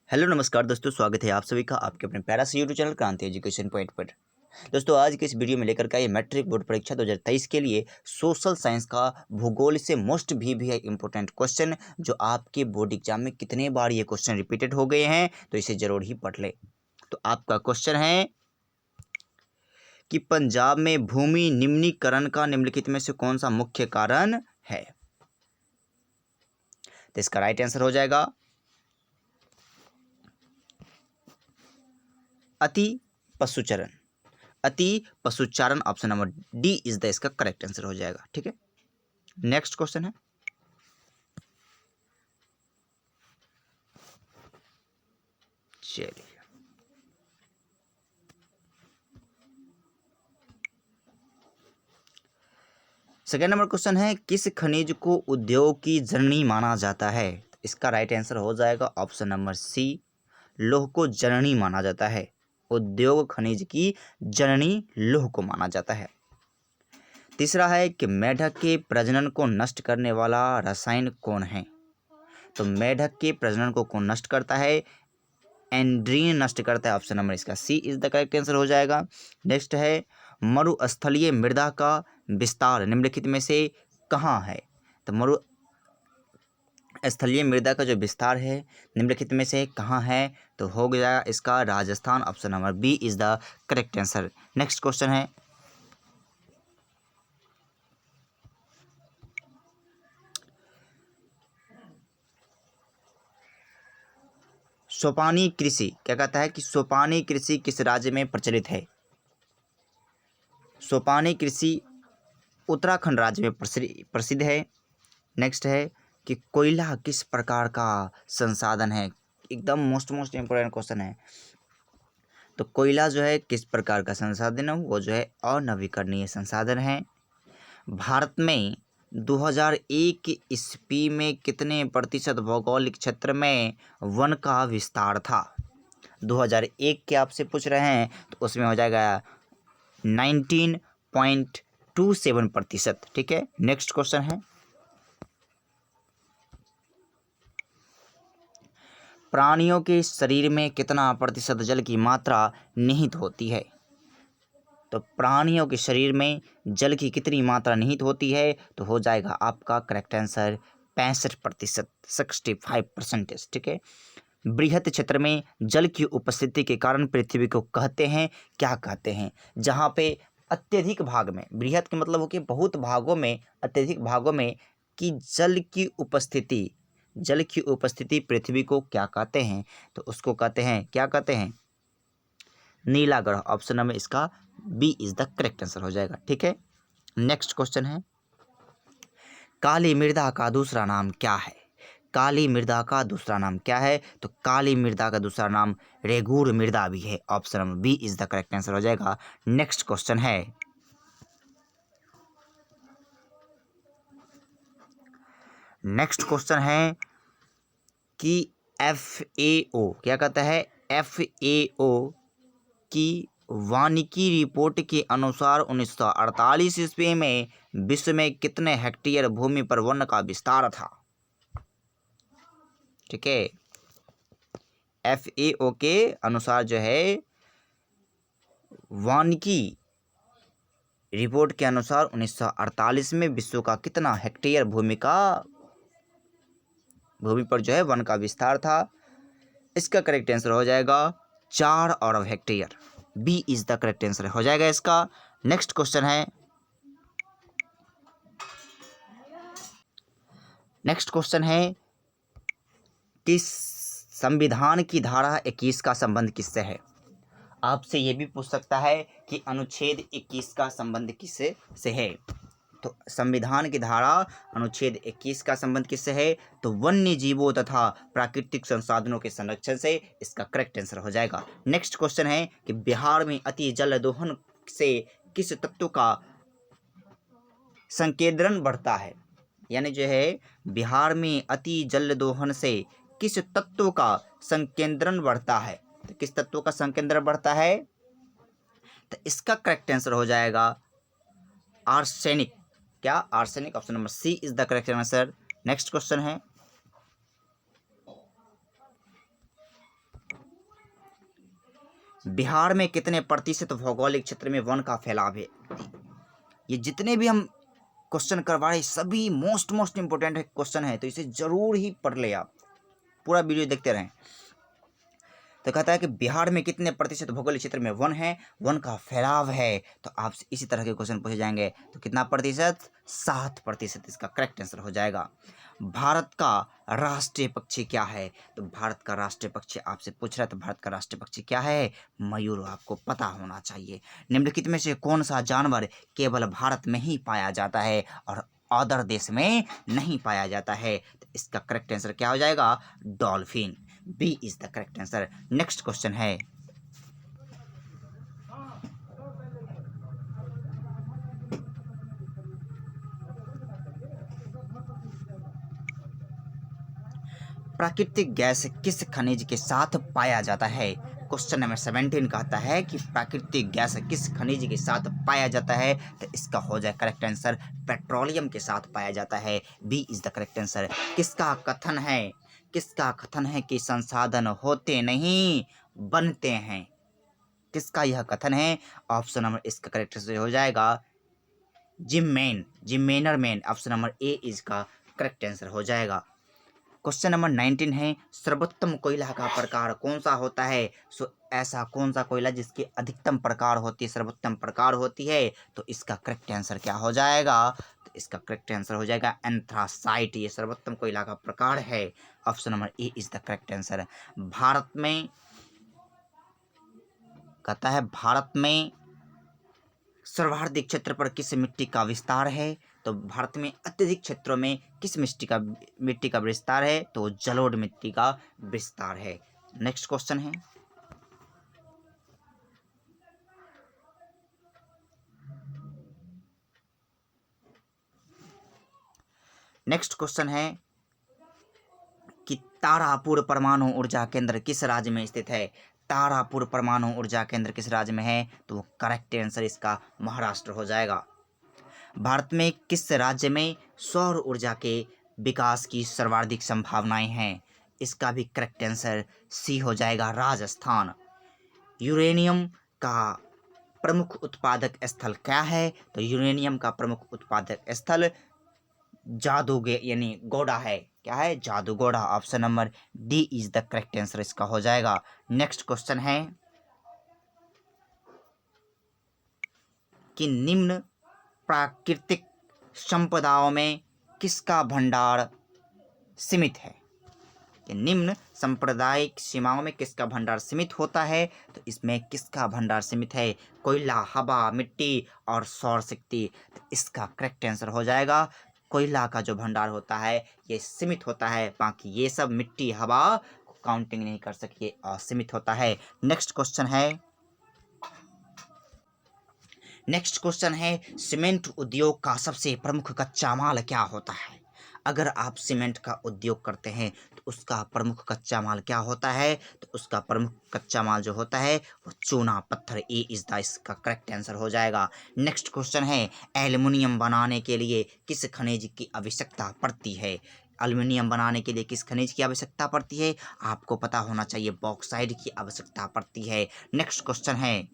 Hello नमस्कार दोस्तों, स्वागत है आप सभी का आपके अपने प्यारा से यूट्यूब चैनल क्रांति एजुकेशन पॉइंट पर। दोस्तों, आज के इस वीडियो में लेकर का ये मैट्रिक बोर्ड परीक्षा 2023 के लिए सोशल साइंस का भूगोल से मोस्ट भी है इंपॉर्टेंट क्वेश्चन, जो आपके बोर्ड एग्जाम में कितने बार ये क्वेश्चन रिपीटेड हो गए हैं, तो इसे जरूर ही पढ़ ले। तो आपका क्वेश्चन है कि पंजाब में भूमि निम्नीकरण का निम्नलिखित में से कौन सा मुख्य कारण है। तो इसका राइट आंसर हो जाएगा अति पशुचरण। अति पशुचारण, option number D is the इसका करेक्ट आंसर हो जाएगा। ठीक है, नेक्स्ट क्वेश्चन है चलिए सेकेंड नंबर क्वेश्चन है, किस खनिज को उद्योग की जननी माना जाता है। इसका राइट आंसर हो जाएगा ऑप्शन नंबर सी, लौह को जननी माना जाता है। उद्योग खनिज की जननी लौह को माना जाता है। तीसरा है कि मेढक के प्रजनन को नष्ट करने वाला रसायन कौन है। तो मेढक के प्रजनन को कौन नष्ट करता है, एंड्रीन नष्ट करता है। ऑप्शन नंबर इसका सी इज द करेक्ट आंसर हो जाएगा। नेक्स्ट है, मरुस्थलीय मृदा का विस्तार निम्नलिखित में से कहाँ है। तो मरुस्थलीय मृदा का जो विस्तार है निम्नलिखित में से कहाँ है, तो हो गया इसका Rajasthan. Option number B is the correct answer. Next question है, सोपानी कृषि क्या कहता है कि सोपानी कृषि किस राज्य में प्रचलित है। सोपानी कृषि उत्तराखंड राज्य में प्रसिद्ध है। नेक्स्ट है कि कोयला किस प्रकार का संसाधन है। एकदम मोस्ट इम्पोर्टेंट क्वेश्चन है। तो कोयला जो है किस प्रकार का संसाधन है, वो जो है अनवीकरणीय संसाधन है। भारत में 2001 ईस्वी में कितने प्रतिशत भौगोलिक क्षेत्र में वन का विस्तार था। 2001 के आपसे पूछ रहे हैं, तो उसमें हो जाएगा 19.27%। ठीक है, नेक्स्ट क्वेश्चन है, प्राणियों के शरीर में कितना प्रतिशत जल की मात्रा निहित होती है। तो प्राणियों के शरीर में जल की कितनी मात्रा निहित होती है, तो हो जाएगा आपका करेक्ट आंसर 65%, 65%। ठीक है, बृहत क्षेत्र में जल की उपस्थिति के कारण पृथ्वी को कहते हैं, क्या कहते हैं। जहाँ पे अत्यधिक भाग में, बृहत के मतलब हो कि बहुत भागों में, अत्यधिक भागों में कि जल की उपस्थिति पृथ्वी को क्या कहते हैं, तो उसको कहते हैं, क्या कहते हैं, नीला ग्रह। ऑप्शन नंबर इसका B is the correct answer हो जाएगा। ठीक है, नेक्स्ट क्वेश्चन है, काली मृदा का दूसरा नाम क्या है। काली मृदा का दूसरा नाम क्या है, तो काली मृदा का दूसरा नाम रेगूर मृदा भी है। Option number B is the correct answer हो जाएगा। नेक्स्ट क्वेश्चन है, कि FAO क्या कहता है। FAO की वानिकी रिपोर्ट के अनुसार 1948 ईस्वी में विश्व में कितने हेक्टेयर भूमि पर वन का विस्तार था। ठीक है, FAO के अनुसार जो है, वानिकी रिपोर्ट के अनुसार 1948 में विश्व का कितना हेक्टेयर भूमि पर जो है वन का विस्तार था। इसका करेक्ट आंसर हो जाएगा 4 अरब hectare. B is the correct answer हो जाएगा इसका। नेक्स्ट क्वेश्चन है कि संविधान की धारा 21 का संबंध किससे है। आपसे ये भी पूछ सकता है कि अनुच्छेद 21 का संबंध किससे है। तो संविधान की धारा अनुच्छेद 21 का संबंध किससे है, तो वन्य जीवों तथा प्राकृतिक संसाधनों के संरक्षण से। इसका करेक्ट आंसर हो जाएगा। नेक्स्ट क्वेश्चन है कि बिहार में अति जल दोहन से किस तत्व का संकेंद्रण बढ़ता है। यानी जो है, बिहार में अति जल दोहन से किस तत्व का संकेंद्रण बढ़ता है। तो किस तत्व का संकेंद्रण बढ़ता है, तो इसका करेक्ट आंसर हो जाएगा आर्सेनिक। क्या, arsenic. Option number C is the correct answer. Next question है, बिहार में कितने प्रतिशत भौगोलिक क्षेत्र में वन का फैलाव है? ये जितने भी हम क्वेश्चन करवा रहे सभी मोस्ट इंपॉर्टेंट क्वेश्चन है, तो इसे जरूर ही पढ़ ले आप, पूरा वीडियो देखते रहें। तो कहता है कि बिहार में कितने प्रतिशत भौगोलिक क्षेत्र में वन है, वन का फैलाव है। तो आपसे इसी तरह के क्वेश्चन पूछे जाएंगे। तो कितना प्रतिशत? 7% इसका करेक्ट आंसर हो जाएगा। भारत का राष्ट्रीय पक्षी क्या है? तो भारत का राष्ट्रीय पक्षी आपसे पूछ रहा है, तो भारत का राष्ट्रीय पक्षी क्या है? मयूर। आपको पता होना चाहिए। निम्नलिखित में से कौन सा जानवर केवल भारत में ही पाया जाता है और अदर देश में नहीं पाया जाता है? तो इसका करेक्ट आंसर क्या हो जाएगा? Dolphin. B is the correct answer. Next question है, प्राकृतिक गैस किस खनिज के साथ पाया जाता है? क्वेश्चन नंबर 17 कहता है कि प्राकृतिक गैस किस खनिज के साथ पाया जाता है? तो इसका हो जाए करेक्ट आंसर पेट्रोलियम के साथ पाया जाता है। B is the correct answer. किसका कथन है? किसका कथन है कि संसाधन होते नहीं बनते हैं? किसका यह कथन है? ऑप्शन नंबर इसका करेक्ट आंसर हो जाएगा gym man. Option number A इसका करेक्ट आंसर हो जाएगा। क्वेश्चन नंबर 19 है, सर्वोत्तम कोयला का प्रकार कौन सा होता है? सो ऐसा कौन सा कोयला जिसकी अधिकतम प्रकार होती है, सर्वोत्तम प्रकार होती है? तो इसका करेक्ट आंसर क्या हो जाएगा? तो इसका करेक्ट आंसर हो जाएगा एंथ्रासाइट। ये सर्वोत्तम कोयला का प्रकार है। Option number A is the correct answer. Bharat में कहता है भारत में सर्वाधिक क्षेत्र पर किस मिट्टी का विस्तार है? तो भारत में अत्यधिक क्षेत्रों में किस मिट्टी का विस्तार है? तो जलोढ़ मिट्टी का विस्तार है। नेक्स्ट क्वेश्चन है, कि तारापुर परमाणु ऊर्जा केंद्र किस राज्य में स्थित है? तारापुर परमाणु ऊर्जा केंद्र किस राज्य में है? तो करेक्ट आंसर इसका महाराष्ट्र हो जाएगा। भारत में किस राज्य में सौर ऊर्जा के विकास की सर्वाधिक संभावनाएं हैं? इसका भी करेक्ट आंसर सी हो जाएगा, राजस्थान। यूरेनियम का प्रमुख उत्पादक स्थल क्या है? तो यूरेनियम का प्रमुख उत्पादक स्थल जादूगे यानी गोड़ा है। क्या है? Jaduguda. Option number D is the correct answer इसका हो जाएगा। नेक्स्ट क्वेश्चन है कि निम्न प्राकृतिक संपदाओं में किसका भंडार सीमित है? कि निम्न सांप्रदायिक सीमाओं में किसका भंडार सीमित होता है? तो इसमें किसका भंडार सीमित है? कोयला, हवा, मिट्टी और सौर शक्ति। तो इसका करेक्ट आंसर हो जाएगा कोयला का जो भंडार होता है ये सीमित होता है, बाकी ये सब मिट्टी, हवा को काउंटिंग नहीं कर सके और सीमित होता है। नेक्स्ट क्वेश्चन है सीमेंट उद्योग का सबसे प्रमुख कच्चा माल क्या होता है? अगर आप सीमेंट का उद्योग करते हैं तो उसका प्रमुख कच्चा माल क्या होता है? तो उसका प्रमुख कच्चा माल जो होता है वो चूना पत्थर। ए इज द इसका करेक्ट आंसर हो जाएगा। नेक्स्ट क्वेश्चन है एल्युमिनियम बनाने के लिए किस खनिज की आवश्यकता पड़ती है? एल्युमिनियम बनाने के लिए किस खनिज की आवश्यकता पड़ती है? आपको पता होना चाहिए, बॉक्साइट की आवश्यकता पड़ती है। नेक्स्ट क्वेश्चन है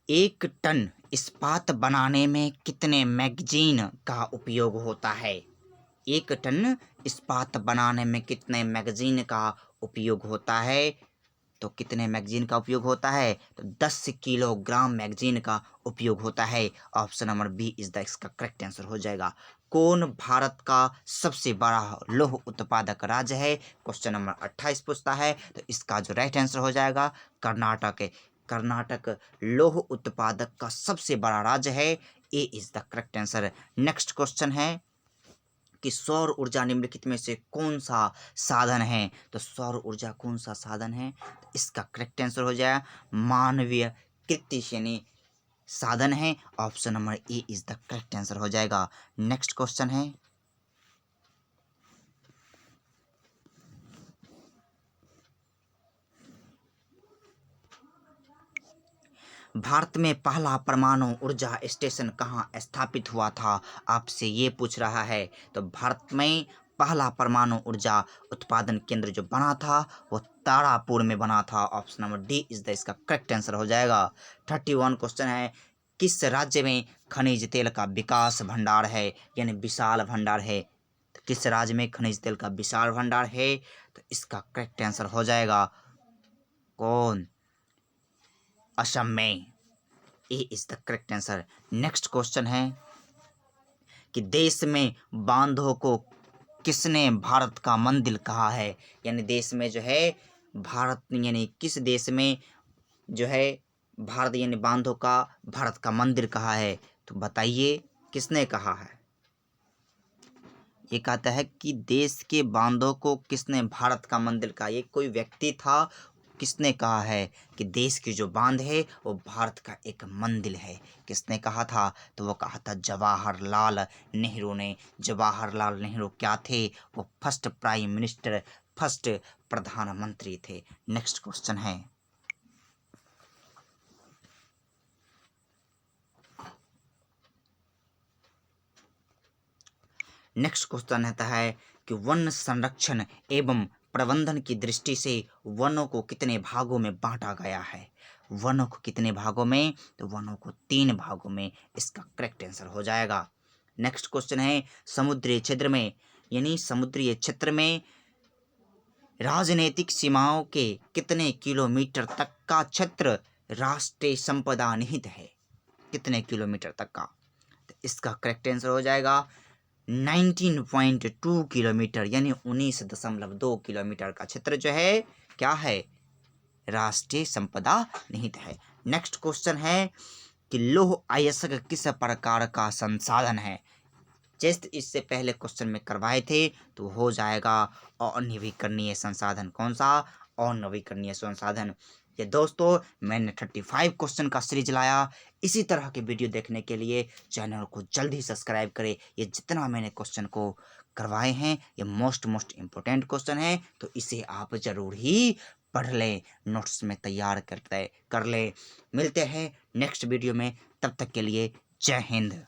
1 टन इस्पात बनाने में कितने मैगजीन का उपयोग होता है? 1 टन इस्पात बनाने में कितने मैगजीन का उपयोग होता है? तो कितने मैगजीन का उपयोग होता है? तो 10 किलोग्राम मैगजीन का उपयोग होता है। Option number B is the इसका करेक्ट आंसर हो जाएगा। कौन भारत का सबसे बड़ा लौह उत्पादक राज्य है? क्वेश्चन नंबर 28 पूछता है, तो इसका जो राइट आंसर हो जाएगा कर्नाटक है। कर्नाटक लौह उत्पादक का सबसे बड़ा राज्य है। A is the correct answer. Next question है कि सौर ऊर्जा निम्नलिखित में से कौन सा साधन है? तो सौर ऊर्जा कौन सा साधन है? तो इसका करेक्ट आंसर हो जाएगा मानवीय कृत्य यानी साधन है। Option number A is the correct answer हो जाएगा। नेक्स्ट क्वेश्चन है भारत में पहला परमाणु ऊर्जा स्टेशन कहाँ स्थापित हुआ था? आपसे ये पूछ रहा है। तो भारत में पहला परमाणु ऊर्जा उत्पादन केंद्र जो बना था वो तारापुर में बना था। Option number D is the इसका करेक्ट आंसर हो जाएगा। 31 क्वेश्चन है, किस राज्य में खनिज तेल का विकास भंडार है, यानी विशाल भंडार है। तो किस राज्य में खनिज तेल का विशाल भंडार है, तो इसका करेक्ट आंसर हो जाएगा कौन, असम में। A is the correct answer. Next question है कि देश में बांधों को किसने भारत का मंदिर कहा है, यानी देश में जो है भारत, यानी किस देश में जो है भारत यानी बांधों का भारत का मंदिर कहा है, तो बताइए किसने कहा है। ये कहता है कि देश के बांधों को किसने भारत का मंदिर कहा। ये कोई व्यक्ति था, किसने कहा है कि देश की जो बांध है वो भारत का एक मंदिर है, किसने कहा था, तो वो कहा था जवाहरलाल नेहरू ने। जवाहरलाल नेहरू क्या थे, वो फर्स्ट प्राइम मिनिस्टर, फर्स्ट प्रधानमंत्री थे। नेक्स्ट क्वेश्चन है, नेक्स्ट क्वेश्चन रहता है कि वन संरक्षण एवं प्रबंधन की दृष्टि से वनों को कितने भागों में बांटा गया है। वनों को कितने भागों में, तो वनों को 3 भागों में, इसका करेक्ट आंसर हो जाएगा। नेक्स्ट क्वेश्चन है, समुद्री क्षेत्र में, यानी समुद्री क्षेत्र में राजनीतिक सीमाओं के कितने किलोमीटर तक का क्षेत्र राष्ट्रीय संपदा निहित है, कितने किलोमीटर तक का, तो इसका करेक्ट आंसर हो जाएगा 19.2 किलोमीटर, यानी 19.2 किलोमीटर का क्षेत्र जो है क्या है, राष्ट्रीय संपदा निहित है। नेक्स्ट क्वेश्चन है कि लौह अयस्क किस प्रकार का संसाधन है। जस्ट इससे पहले क्वेश्चन में करवाए थे, तो हो जाएगा अनवीकरणीय संसाधन। कौन सा, अनवीकरणीय संसाधन। ये दोस्तों मैंने 35 क्वेश्चन का सीरीज लाया। इसी तरह के वीडियो देखने के लिए चैनल को जल्दी सब्सक्राइब करें। ये जितना मैंने क्वेश्चन को करवाए हैं ये मोस्ट इम्पोर्टेंट क्वेश्चन है, तो इसे आप जरूर ही पढ़ लें, नोट्स में तैयार कर ले। मिलते हैं नेक्स्ट वीडियो में, तब तक के लिए जय हिंद।